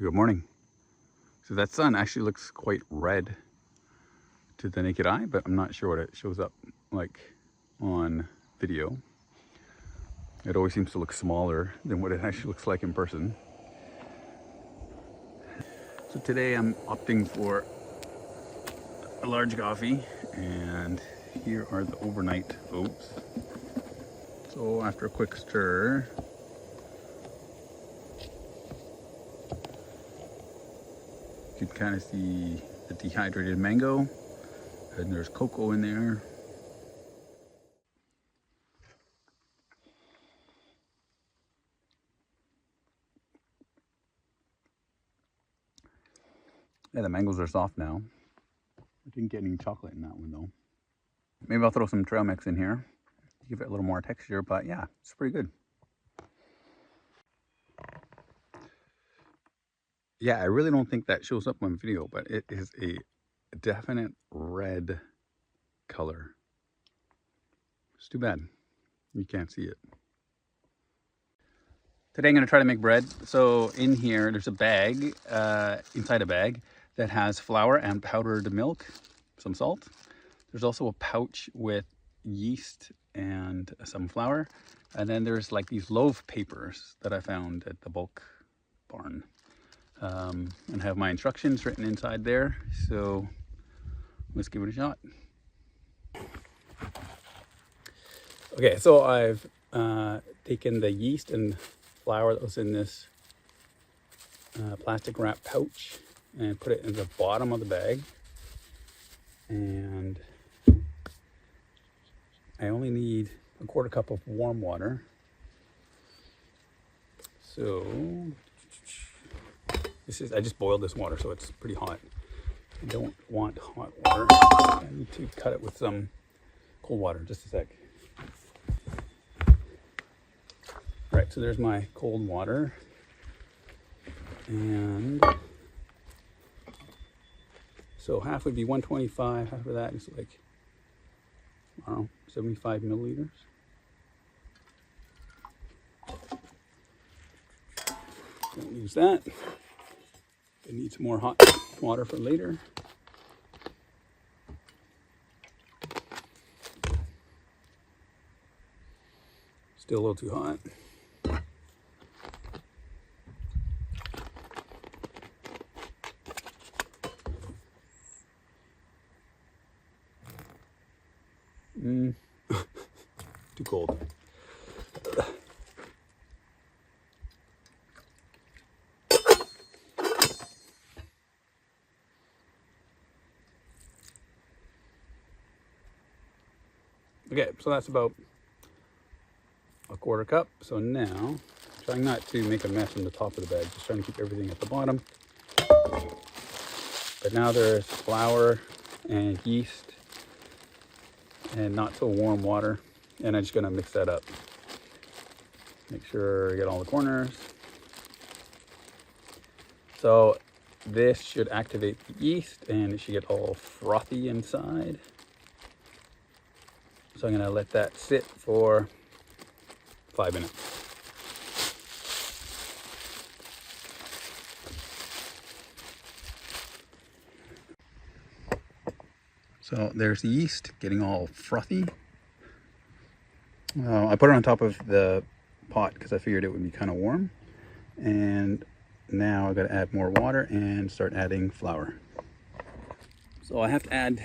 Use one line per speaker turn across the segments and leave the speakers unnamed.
Good morning. So that sun actually looks quite red to the naked eye, but I'm not sure what it shows up like on video. It always seems to look smaller than what it actually looks like in person. So today I'm opting for a large coffee, and here are the overnight oats. So after a quick stir, you can kind of see the dehydrated mango, and there's cocoa in there. Yeah, the mangoes are soft now. I didn't get any chocolate in that one though. Maybe I'll throw some trail mix in here, give it a little more texture, but yeah, it's pretty good. Yeah, I really don't think that shows up on video, but it is a definite red color. It's too bad you can't see it. Today I'm going to try to make bread. So in here, there's a bag, inside a bag, that has flour and powdered milk, some salt. There's also a pouch with yeast and some flour. And then there's like these loaf papers that I found at the bulk barn. And have my instructions written inside there. So let's give it a shot. Okay, so I've taken the yeast and flour that was in this plastic wrap pouch and put it in the bottom of the bag. And I only need a quarter cup of warm water. So I just boiled this water, so it's pretty hot. I don't want hot water. I need to cut it with some cold water. Just a sec. Right, so there's my cold water. And so half would be 125, half of that is like, I don't know, 75 milliliters. Don't use that. I need some more hot water for later. Still a little too hot. Too cold. Okay, so that's about a quarter cup. So now, trying not to make a mess on the top of the bag, just trying to keep everything at the bottom. But now there's flour and yeast and not so warm water. And I'm just gonna mix that up. Make sure I get all the corners. So this should activate the yeast and it should get all frothy inside. So I'm gonna let that sit for 5 minutes. So there's the yeast getting all frothy. I put it on top of the pot because I figured it would be kind of warm. And now I've got to add more water and start adding flour. So I have to add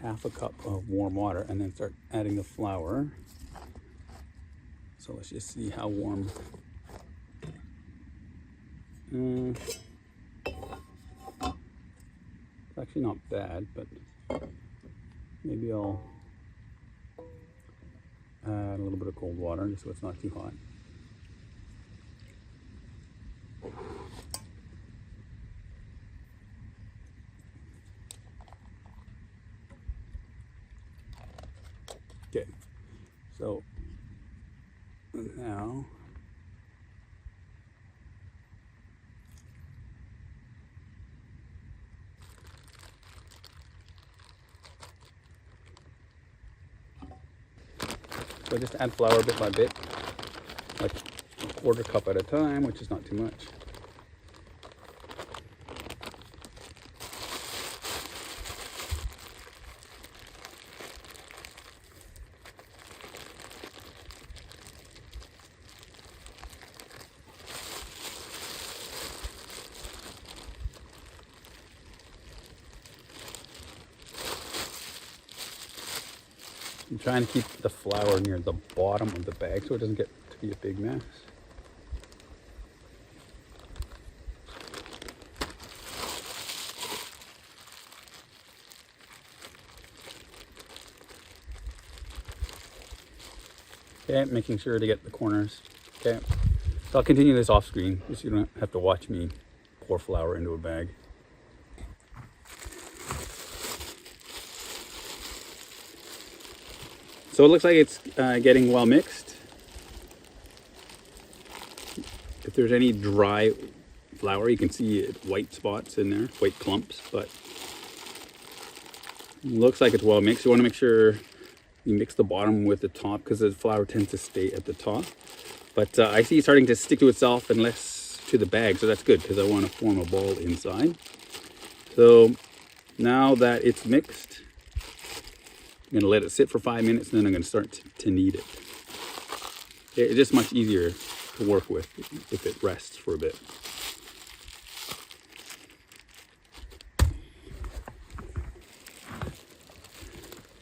half a cup of warm water and then start adding the flour. So let's just see how warm. It's actually not bad, but maybe I'll add a little bit of cold water just so it's not too hot. Okay, so now so just add flour bit by bit, like a quarter cup at a time, which is not too much. I'm trying to keep the flour near the bottom of the bag so it doesn't get to be a big mess. Okay, making sure to get the corners. Okay, so I'll continue this off screen so you don't have to watch me pour flour into a bag. So it looks like it's getting well mixed. If there's any dry flour, you can see white spots in there, white clumps, but it looks like it's well mixed. You want to make sure you mix the bottom with the top because the flour tends to stay at the top. But I see it's starting to stick to itself and less to the bag, so that's good because I want to form a ball inside. So now that it's mixed, I'm going to let it sit for 5 minutes and then I'm going to start to knead it. Okay, it's just much easier to work with if it rests for a bit.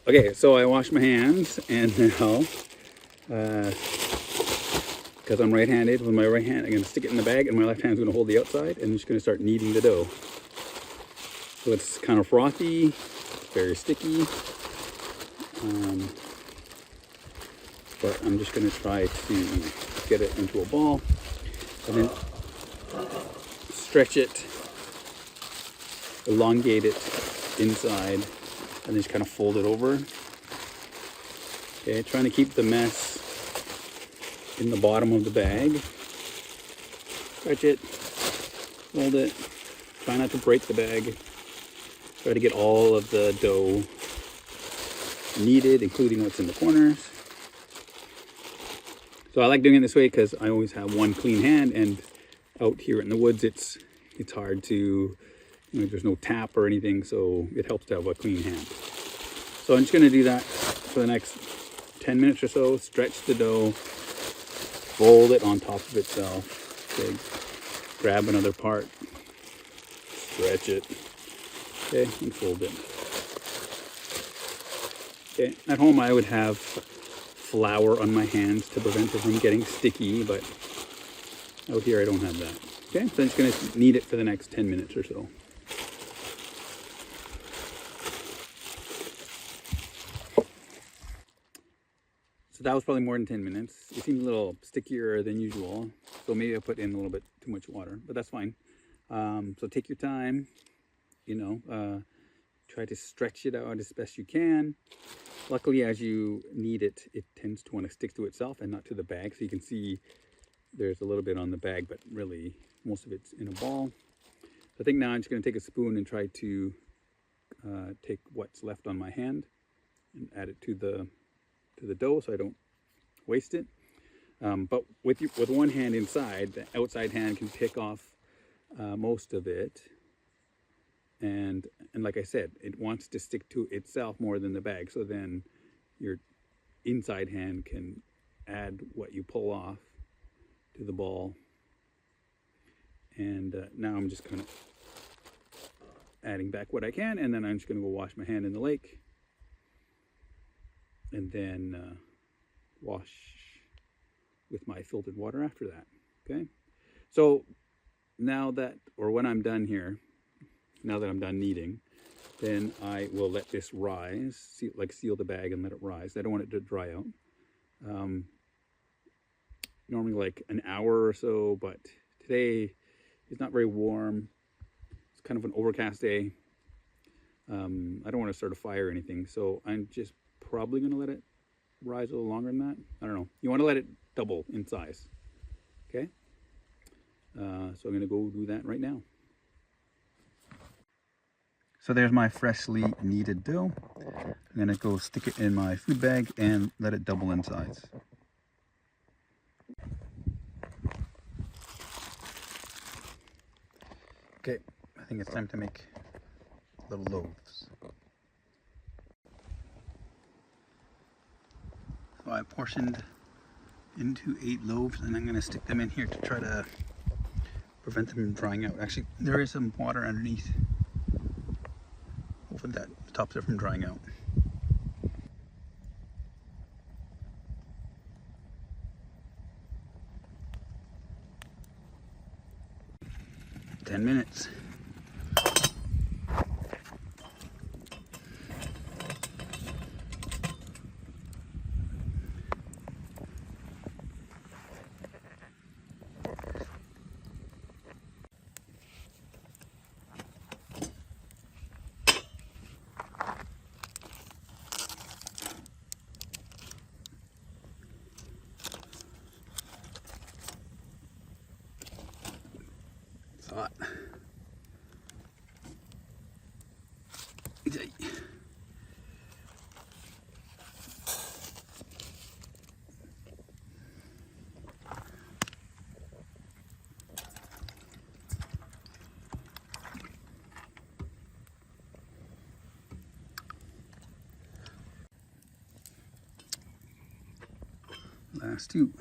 Okay, so I washed my hands and now, because I'm right-handed, with my right hand I'm going to stick it in the bag and my left hand is going to hold the outside and I'm just going to start kneading the dough. So it's kind of frothy, very sticky, but I'm just going to try to get it into a ball and then stretch it, elongate it inside, and just kind of fold it over. Okay, trying to keep the mess in the bottom of the bag. Stretch it, fold it, try not to break the bag. Try to get all of the dough kneaded, including what's in the corners. So I like doing it this way because I always have one clean hand, and out here in the woods it's hard to, there's no tap or anything, so it helps to have a clean hand. So I'm just going to do that for the next 10 minutes or so. Stretch the dough, fold it on top of itself. Okay, grab another part, stretch it, okay, and fold it. Okay, at home I would have flour on my hands to prevent it from getting sticky, but out here I don't have that. Okay, so I'm just going to knead it for the next 10 minutes or so. So that was probably more than 10 minutes. It seemed a little stickier than usual, so maybe I put in a little bit too much water, but that's fine. So take your time, try to stretch it out as best you can. Luckily, as you knead it, it tends to want to stick to itself and not to the bag. So you can see there's a little bit on the bag, but really most of it's in a ball. So I think now I'm just going to take a spoon and try to take what's left on my hand and add it to the dough so I don't waste it. But with one hand inside, the outside hand can pick off most of it. And like I said, it wants to stick to itself more than the bag. So then your inside hand can add what you pull off to the ball. And now I'm just kind of adding back what I can, and then I'm just going to go wash my hand in the lake. And then wash with my filtered water after that. Okay, so now that, or when I'm done here, now that I'm done kneading, then I will let this rise, seal the bag and let it rise. I don't want it to dry out. Normally like an hour or so, but today it's not very warm. It's kind of an overcast day. I don't want to start a fire or anything, so I'm just probably going to let it rise a little longer than that. I don't know. You want to let it double in size. Okay? So I'm going to go do that right now. So there's my freshly kneaded dough. I'm going to go stick it in my food bag and let it double in size. Okay, I think it's time to make little loaves. So I portioned into 8 loaves and I'm going to stick them in here to try to prevent them from drying out. Actually, there is some water underneath. Hopefully that stops it from drying out. 10 minutes. It's hot. Last two.